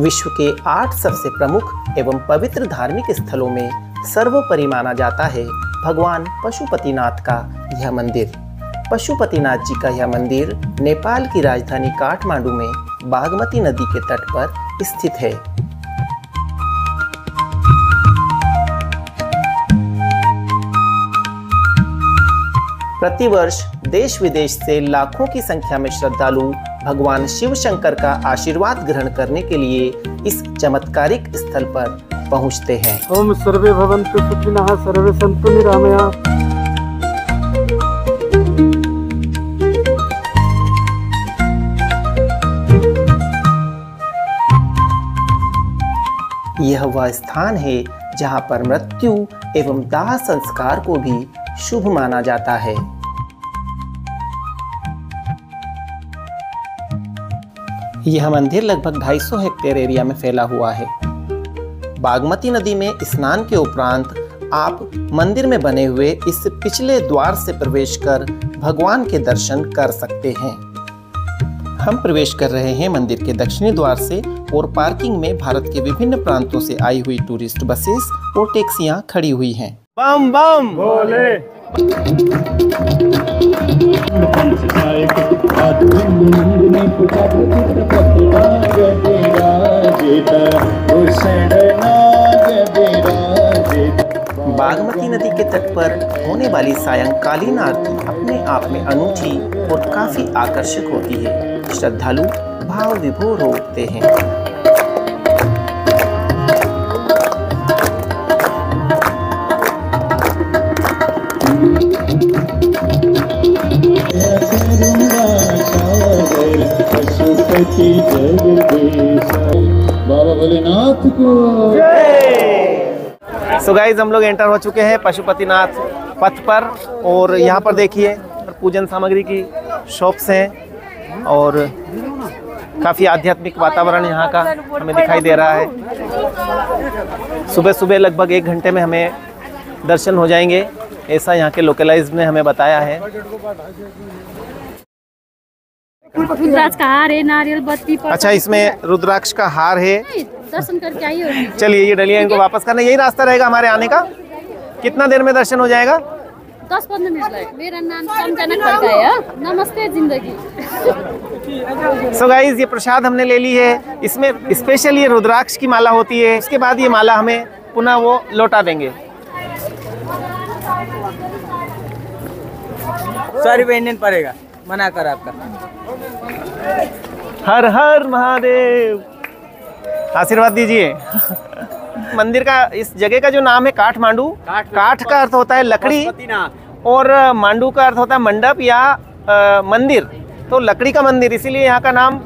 विश्व के 8 सबसे प्रमुख एवं पवित्र धार्मिक स्थलों में सर्वोपरि माना जाता है भगवान पशुपतिनाथ का यह मंदिर। पशुपतिनाथ जी का यह मंदिर नेपाल की राजधानी काठमांडू में बागमती नदी के तट पर स्थित है। प्रतिवर्ष देश विदेश से लाखों की संख्या में श्रद्धालु भगवान शिव शंकर का आशीर्वाद ग्रहण करने के लिए इस चमत्कारिक स्थल पर पहुंचते हैं। ओम सर्वे भवन्तु सुखिनः सर्वे सन्तु निरामयाः। यह वह स्थान है जहां पर मृत्यु एवं दाह संस्कार को भी शुभ माना जाता है। यह मंदिर लगभग 250 हेक्टेयर एरिया में फैला हुआ है। बागमती नदी में स्नान के उपरांत आप मंदिर में बने हुए इस पिछले द्वार से प्रवेश कर भगवान के दर्शन कर सकते हैं। हम प्रवेश कर रहे हैं मंदिर के दक्षिणी द्वार से और पार्किंग में भारत के विभिन्न प्रांतों से आई हुई टूरिस्ट बसेस और टैक्सियां खड़ी हुई हैं। बम बम भोले। बागमती नदी के तट पर होने वाली सायंकालीन आरती अपने आप में अनूठी और काफी आकर्षक होती है। श्रद्धालु भाव विभोर हो उठते हैं। बाबा भोलेनाथ को सो गाइस, हम लोग एंटर हो चुके हैं पशुपतिनाथ पथ पर और यहाँ पर देखिए पूजन सामग्री की शॉप्स हैं और काफ़ी आध्यात्मिक वातावरण यहाँ का हमें दिखाई दे रहा है। सुबह सुबह लगभग 1 घंटे में हमें दर्शन हो जाएंगे, ऐसा यहाँ के लोकलाइज ने हमें बताया है। रुद्राक्ष का हार है, नारियल बत्ती पर। अच्छा, इसमें रुद्राक्ष का हार है। दर्शन करके आइए। चलिए, ये डलिया इनको वापस करना। यही रास्ता रहेगा हमारे आने का। कितना देर में दर्शन हो जाएगा? 10-15 मिनट लगेगा। मेरा नाम संजना खड़का है। नमस्ते जिंदगी। सो गाइस, ये प्रसाद हमने ले ली है। इसमें स्पेशल ये रुद्राक्ष की माला होती है। उसके बाद ये माला हमें पुनः वो लौटा देंगे। 100 रुपये इंडियन पड़ेगा, मना कर आपका। हर हर महादेव, आशीर्वाद दीजिए। मंदिर का, इस जगह का जो नाम है काठमांडू। काठ का अर्थ होता है लकड़ी और मांडू का अर्थ होता है मंडप या मंदिर, तो लकड़ी का मंदिर, इसीलिए यहाँ का नाम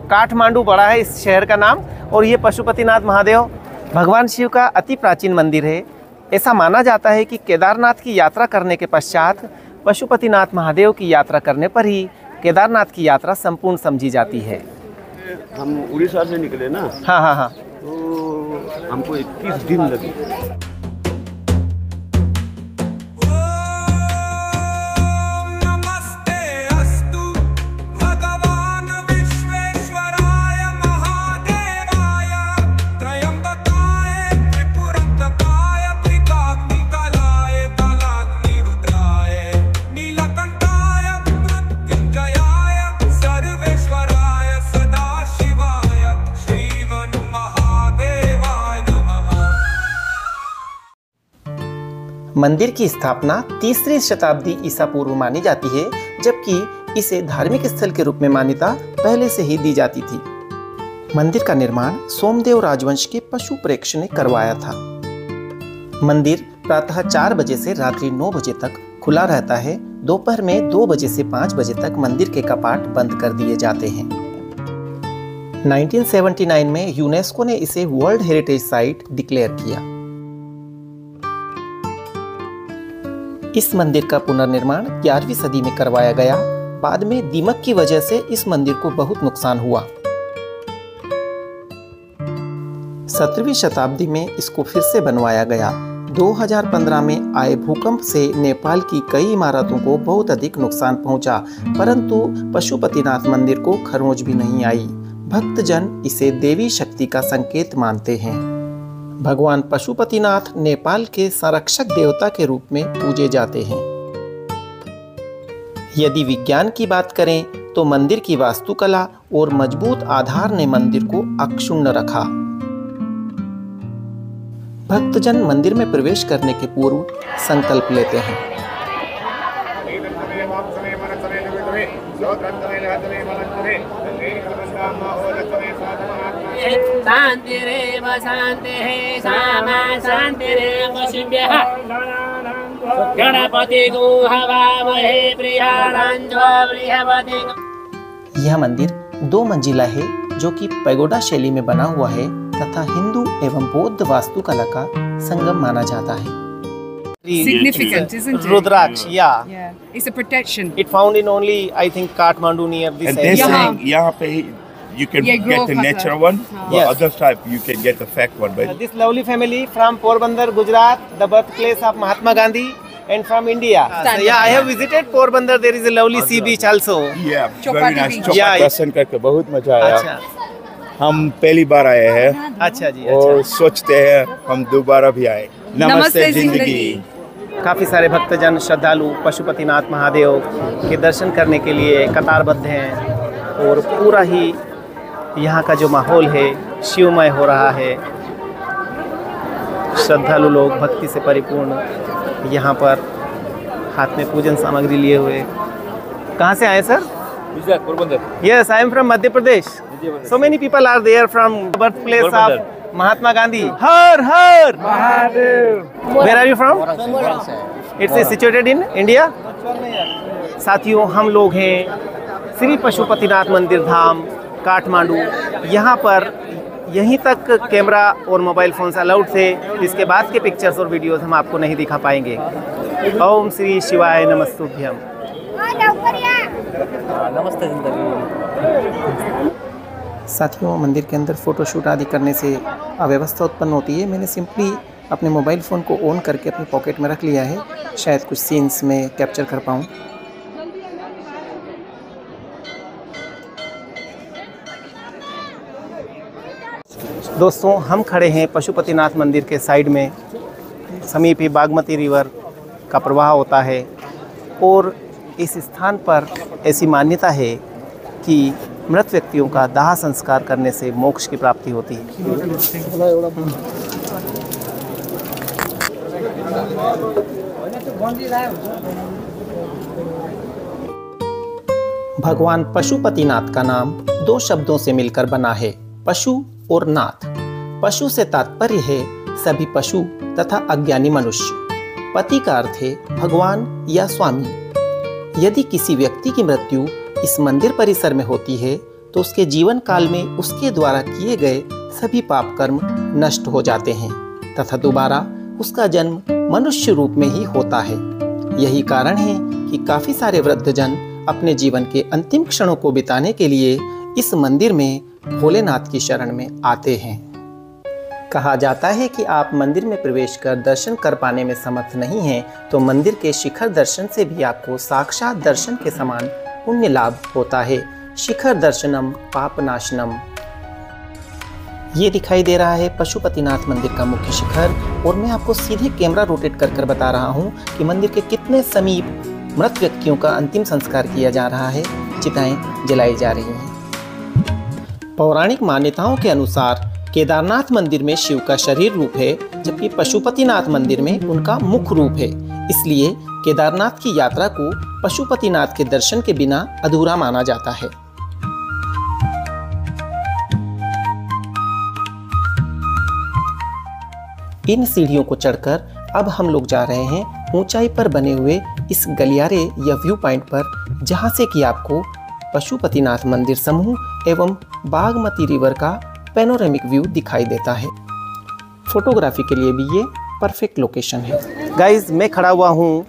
काठमांडू पड़ा है, इस शहर का नाम। और ये पशुपतिनाथ महादेव भगवान शिव का अति प्राचीन मंदिर है। ऐसा माना जाता है कि केदारनाथ की यात्रा करने के पश्चात पशुपतिनाथ महादेव की यात्रा करने पर ही केदारनाथ की यात्रा संपूर्ण समझी जाती है। हम उड़ीसा से निकले ना। हाँ हाँ हाँ। तो हमको 21 दिन लगे। मंदिर की स्थापना 3री शताब्दी ईसा पूर्व मानी जाती है, जबकि इसे धार्मिक स्थल के रूप में मान्यता पहले से ही दी जाती थी। मंदिर का निर्माण सोमदेव राजवंश के पशु प्रेक्ष ने करवाया था। मंदिर प्रातः 4 बजे से रात्रि 9 बजे तक खुला रहता है। दोपहर में 2 बजे से 5 बजे तक मंदिर के कपाट बंद कर दिए जाते हैं। 1979 में यूनेस्को ने इसे वर्ल्ड हेरिटेज साइट डिक्लेयर किया। इस मंदिर का पुनर्निर्माण 11वीं सदी में करवाया गया। बाद में दीमक की वजह से इस मंदिर को बहुत नुकसान हुआ। 17वीं शताब्दी में इसको फिर से बनवाया गया। 2015 में आए भूकंप से नेपाल की कई इमारतों को बहुत अधिक नुकसान पहुंचा, परंतु पशुपतिनाथ मंदिर को खरोंच भी नहीं आई। भक्तजन इसे देवी शक्ति का संकेत मानते हैं। भगवान पशुपतिनाथ नेपाल के संरक्षक देवता के रूप में पूजे जाते हैं। यदि विज्ञान की बात करें तो मंदिर की वास्तुकला और मजबूत आधार ने मंदिर को अक्षुण्ण रखा। भक्तजन मंदिर में प्रवेश करने के पूर्व संकल्प लेते हैं। शांतिरेव शांतिः सामा शांतिरेव शुभ्यः गणपति गो हवामहे प्रियाणांजो बृहस्पति। यह मंदिर 2 मंजिला है जो कि पैगोडा शैली में बना हुआ है तथा हिंदू एवं बौद्ध वास्तुकला का संगम माना जाता है। Significant, isn't it? Rudraksha, yeah. Yeah, it's a protection. It found in only, I think, Kathmandu near this And they're area. saying यहाँ पे you can Yeah, grow get the faster. natural one, but Yes. other type you can get the fake one. But This lovely family from Porbandar, Gujarat, the birthplace of Mahatma Gandhi, and from India. Yeah, I have visited Porbandar. There is a lovely sea beach also. yeah, Chopati very nice. beach. Chowpatty Yeah. दर्शन करके बहुत मजा आया। अच्छा, हम पहली बार आए हैं अच्छा जी, और अच्छा। सोचते हैं हम दोबारा भी आए। नमस्ते जिंदगी। काफ़ी सारे भक्तजन श्रद्धालु पशुपतिनाथ महादेव के दर्शन करने के लिए कतारबद्ध हैं और पूरा ही यहाँ का जो माहौल है शिवमय हो रहा है। श्रद्धालु लोग भक्ति से परिपूर्ण यहाँ पर हाथ में पूजन सामग्री लिए हुए। कहाँ से आए sir? Yes, I am from Madhya Pradesh. So many people are there from birthplace of Mahatma Gandhi. Har Har Mahadev. Where are you from? It's situated in India. साथियों, हम लोग हैं श्री पशुपतिनाथ मंदिर धाम काठमांडू। यहाँ पर यहीं तक कैमरा और मोबाइल फोन्स अलाउड थे। इसके बाद के पिक्चर्स और वीडियोस हम आपको नहीं दिखा पाएंगे। ओम श्री शिवाय नमस्तुभ्यम। नमस्ते जिंदगी। साथियों, मंदिर के अंदर फ़ोटोशूट आदि करने से अव्यवस्था उत्पन्न होती है। मैंने सिंपली अपने मोबाइल फ़ोन को ऑन करके अपनी पॉकेट में रख लिया है, शायद कुछ सीन्स में कैप्चर कर पाऊँ। दोस्तों, हम खड़े हैं पशुपतिनाथ मंदिर के साइड में। समीप ही बागमती रिवर का प्रवाह होता है और इस स्थान पर ऐसी मान्यता है कि मृत व्यक्तियों का दाह संस्कार करने से मोक्ष की प्राप्ति होती है। भगवान पशुपतिनाथ का नाम 2 शब्दों से मिलकर बना है, पशु और नाथ। पशु से तात्पर्य है सभी पशु तथा अज्ञानी मनुष्य। पति का अर्थ है भगवान या स्वामी। यदि किसी व्यक्ति की मृत्यु इस मंदिर परिसर में होती है तो उसके जीवन काल में उसके द्वारा किए गए सभी पाप कर्म नष्ट हो जाते हैं तथा दोबारा उसका जन्म मनुष्य रूप में ही होता है। यही कारण है कि काफी सारे वृद्धजन अपने जीवन के अंतिम क्षणों को बिताने के लिए इस मंदिर में भोलेनाथ की शरण में आते हैं। कहा जाता है कि आप मंदिर में प्रवेश कर दर्शन कर पाने में समर्थ नहीं हैं तो मंदिर के शिखर दर्शन से भी आपको साक्षात दर्शन के समान पुण्य लाभ होता है। शिखर दर्शनम पापनाशनम। ये दिखाई दे रहा है पशुपतिनाथ मंदिर का मुख्य शिखर और मैं आपको सीधे कैमरा रोटेट कर बता रहा हूँ कि मंदिर के कितने समीप मृत व्यक्तियों का अंतिम संस्कार किया जा रहा है, चिताएं जलाई जा रही हैं। पौराणिक मान्यताओं के अनुसार केदारनाथ मंदिर में शिव का शरीर रूप है जबकि पशुपतिनाथ मंदिर में उनका मुख रूप है। इसलिए केदारनाथ की यात्रा को पशुपतिनाथ के दर्शन के बिना अधूरा माना जाता है। इन सीढ़ियों को चढ़कर अब हम लोग जा रहे हैं ऊंचाई पर बने हुए इस गलियारे या व्यू पॉइंट पर, जहां से कि आपको पशुपतिनाथ मंदिर समूह एवं बागमती रिवर का पैनोरेमिक व्यू दिखाई देता है। फोटोग्राफी के लिए भी ये परफेक्ट लोकेशन है। गाइज, मैं खड़ा हुआ हूँ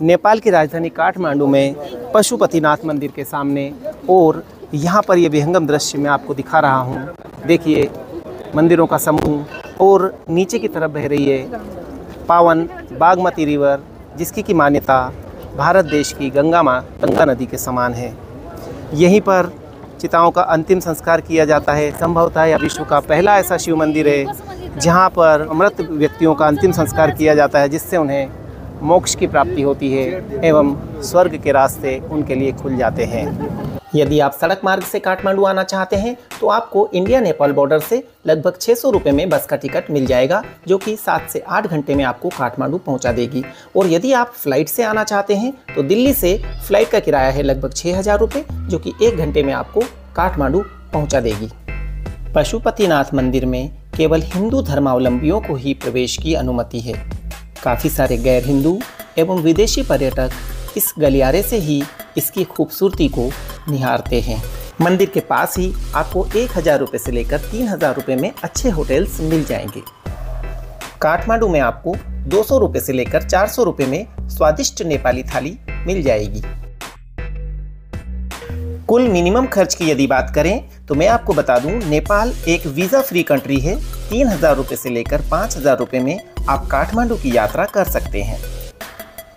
नेपाल की राजधानी काठमांडू में पशुपतिनाथ मंदिर के सामने और यहाँ पर ये विहंगम दृश्य मैं आपको दिखा रहा हूँ। देखिए, मंदिरों का समूह और नीचे की तरफ बह रही है पावन बागमती रिवर, जिसकी की मान्यता भारत देश की गंगा नदी के समान है। यहीं पर चिताओं का अंतिम संस्कार किया जाता है। संभवतः यह विश्व का पहला ऐसा शिव मंदिर है जहाँ पर मृत व्यक्तियों का अंतिम संस्कार किया जाता है, जिससे उन्हें मोक्ष की प्राप्ति होती है एवं स्वर्ग के रास्ते उनके लिए खुल जाते हैं। यदि आप सड़क मार्ग से काठमांडू आना चाहते हैं तो आपको इंडिया नेपाल बॉर्डर से लगभग 600 रुपये में बस का टिकट मिल जाएगा, जो कि 7 से 8 घंटे में आपको काठमांडू पहुंचा देगी। और यदि आप फ्लाइट से आना चाहते हैं तो दिल्ली से फ्लाइट का किराया है लगभग 6000 रुपये, जो कि 1 घंटे में आपको काठमांडू पहुंचा देगी। पशुपतिनाथ मंदिर में केवल हिंदू धर्मावलंबियों को ही प्रवेश की अनुमति है। काफ़ी सारे गैर हिंदू एवं विदेशी पर्यटक इस गलियारे से ही इसकी खूबसूरती को निहारते हैं। मंदिर के पास ही आपको 1000 रुपये से लेकर 3000 रुपये में अच्छे होटल्स मिल जाएंगे। काठमांडू में आपको 200 रुपये से लेकर 400 रुपये में स्वादिष्ट नेपाली थाली मिल जाएगी। कुल मिनिमम खर्च की यदि बात करें तो मैं आपको बता दूं, नेपाल एक वीज़ा फ्री कंट्री है। 3000 रुपये से लेकर 5000 रुपये में आप काठमांडू की यात्रा कर सकते हैं।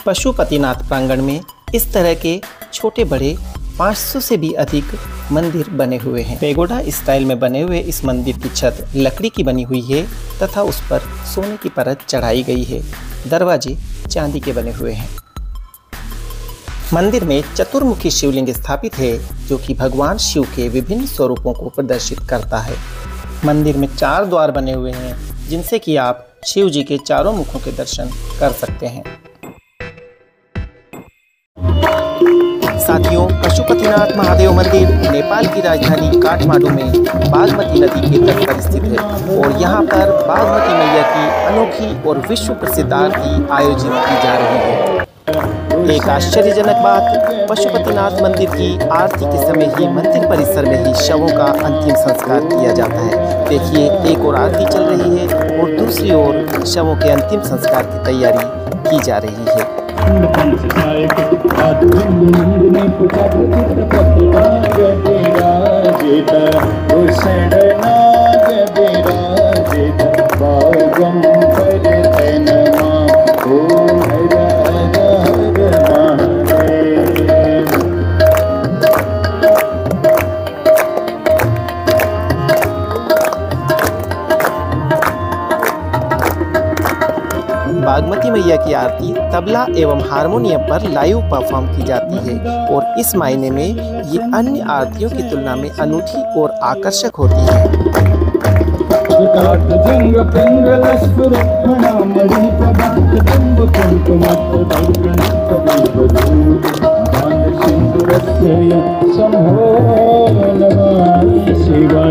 पशुपतिनाथ प्रांगण में इस तरह के छोटे बड़े 500 से भी अधिक मंदिर बने हुए हैं। पेगोडा स्टाइल में बने हुए इस मंदिर की छत लकड़ी की बनी हुई है तथा उस पर सोने की परत चढ़ाई गई है। दरवाजे चांदी के बने हुए हैं। मंदिर में चतुर्मुखी शिवलिंग स्थापित है, जो कि भगवान शिव के विभिन्न स्वरूपों को प्रदर्शित करता है। मंदिर में 4 द्वार बने हुए हैं, जिनसे कि आप शिव जी के चारों मुखों के दर्शन कर सकते हैं। साथियों, पशुपतिनाथ महादेव मंदिर नेपाल की राजधानी काठमांडू में बागमती नदी के तट पर स्थित है और यहाँ पर बागमती मैया की अनोखी और विश्व प्रसिद्ध आरती आयोजित की जा रही है। एक आश्चर्यजनक बात, पशुपतिनाथ मंदिर की आरती के समय ही मंदिर परिसर में ही शवों का अंतिम संस्कार किया जाता है। देखिए, एक और आरती चल रही है और दूसरी ओर शवों के अंतिम संस्कार की तैयारी की जा रही है। बागमती मैया की आरती तबला एवं हारमोनियम पर लाइव परफॉर्म की जाती है और इस मायने में ये अन्य आरतियों की तुलना में अनूठी और आकर्षक होती है। शिवा